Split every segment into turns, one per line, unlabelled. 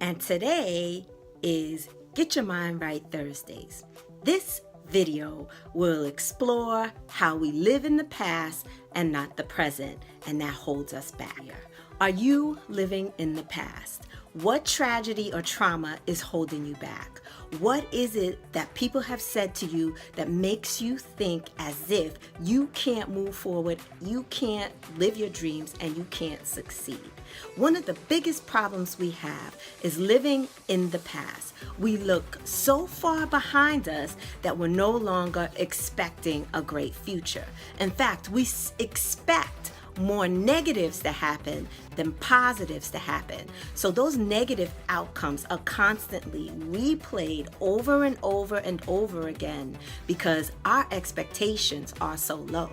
and today is Get Your Mind Right Thursdays. This video will explore how we live in the past and not the present, and that holds us back. Are you living in the past? What tragedy or trauma is holding you back? What is it that people have said to you that makes you think as if you can't move forward, you can't live your dreams, and you can't succeed? One of the biggest problems we have is living in the past. We look so far behind us that we're no longer expecting a great future. In fact, we expect more negatives to happen than positives to happen. So those negative outcomes are constantly replayed over and over and over again because our expectations are so low.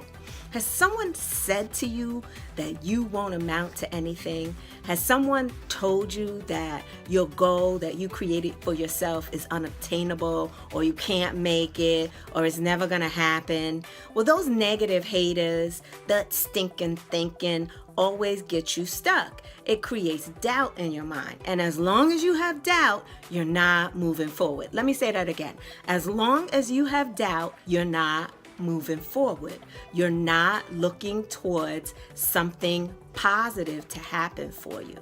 Has someone said to you that you won't amount to anything? Has someone told you that your goal that you created for yourself is unobtainable, or you can't make it, or it's never gonna happen? Well, those negative haters, that stinking thinking, always get you stuck. It creates doubt in your mind. And as long as you have doubt, you're not moving forward. Let me say that again. As long as you have doubt, you're not moving forward. You're not looking towards something positive to happen for you.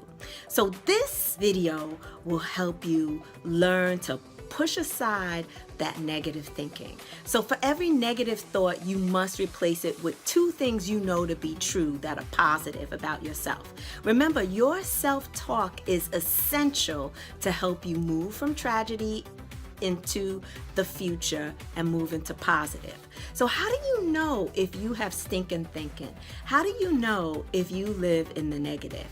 So this video will help you learn to push aside that negative thinking. So for every negative thought, you must replace it with two things you know to be true that are positive about yourself. Remember, your self-talk is essential to help you move from tragedy into the future and move into positive. So how do you know if you have stinking thinking? How do you know if you live in the negative?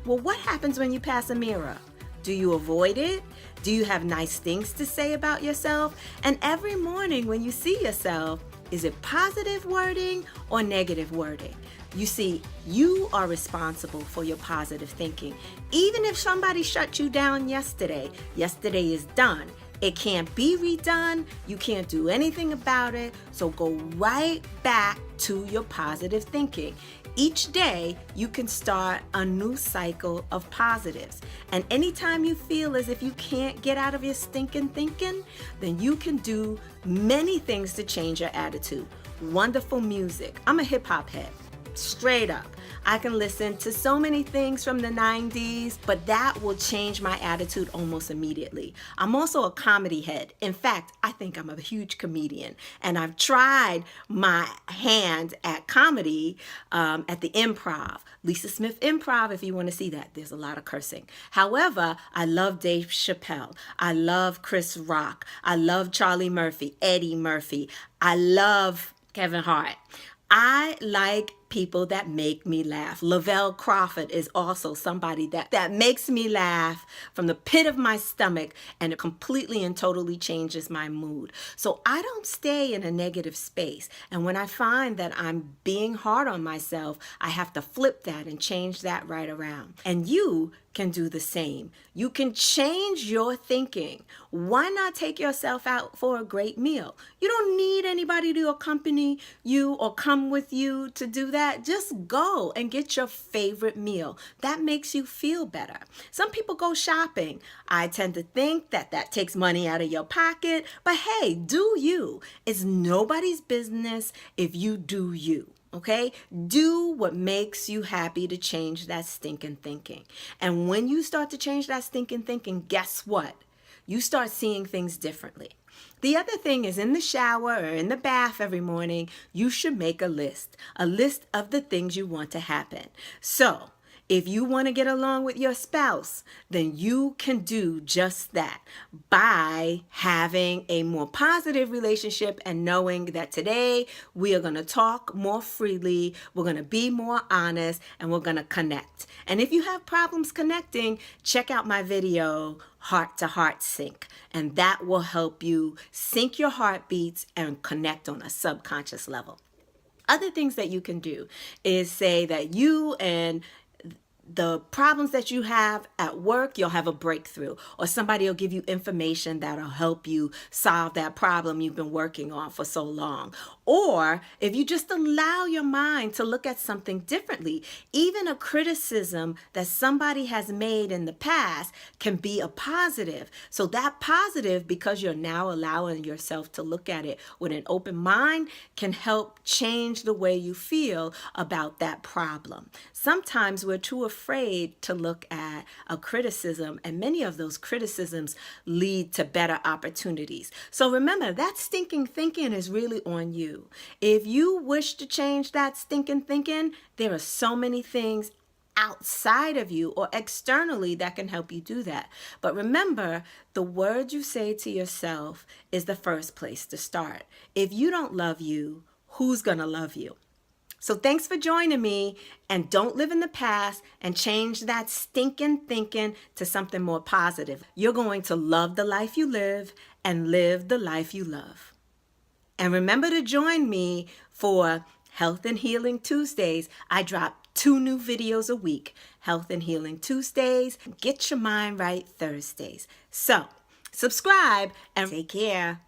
Well, what happens when you pass a mirror? Do you avoid it? Do you have nice things to say about yourself? And every morning when you see yourself, is it positive wording or negative wording? You see, you are responsible for your positive thinking. Even if somebody shut you down yesterday is done. It can't be redone. You can't do anything about it. So go right back to your positive thinking. Each day, you can start a new cycle of positives. And anytime you feel as if you can't get out of your stinking thinking, then you can do many things to change your attitude. Wonderful music. I'm a hip hop head. Straight up. I can listen to so many things from the 90s, but that will change my attitude almost immediately. I'm also a comedy head. In fact, I think I'm a huge comedian, and I've tried my hand at comedy at the Improv. Lisa Smith Improv, if you want to see that. There's a lot of cursing. However, I love Dave Chappelle. I love Chris Rock. I love Charlie Murphy, Eddie Murphy. I love Kevin Hart. I like people that make me laugh. Lavelle Crawford is also somebody that makes me laugh from the pit of my stomach, and it completely and totally changes my mood. So I don't stay in a negative space. And when I find that I'm being hard on myself, I have to flip that and change that right around. And you can do the same. You can change your thinking. Why not take yourself out for a great meal? You don't need anybody to accompany you or come with you to do that. Just go and get your favorite meal. That makes you feel better. Some people go shopping. I tend to think that takes money out of your pocket, but hey, do you. It's nobody's business if you do you. Okay? Do what makes you happy to change that stinking thinking. And when you start to change that stinking thinking, guess what? You start seeing things differently. The other thing is, in the shower or in the bath every morning, you should make a list of the things you want to happen. So if you want to get along with your spouse, then you can do just that by having a more positive relationship and knowing that today we are going to talk more freely, we're going to be more honest, and we're going to connect. And if you have problems connecting, check out my video, Heart to Heart Sync, and that will help you sync your heartbeats and connect on a subconscious level. Other things that you can do is say that you and the problems that you have at work, you'll have a breakthrough, or somebody will give you information that'll help you solve that problem you've been working on for so long. Or if you just allow your mind to look at something differently, even a criticism that somebody has made in the past can be a positive. So that positive, because you're now allowing yourself to look at it with an open mind, can help change the way you feel about that problem. Sometimes we're too afraid to look at a criticism, and many of those criticisms lead to better opportunities. So remember, that stinking thinking is really on you. If you wish to change that stinking thinking, there are so many things outside of you or externally that can help you do that. But remember, the words you say to yourself is the first place to start. If you don't love you, who's gonna love you? So thanks for joining me, and don't live in the past and change that stinking thinking to something more positive. You're going to love the life you live and live the life you love. And remember to join me for Health and Healing Tuesdays. I drop 2 new videos a week, Health and Healing Tuesdays, Get Your Mind Right Thursdays. So subscribe and take care.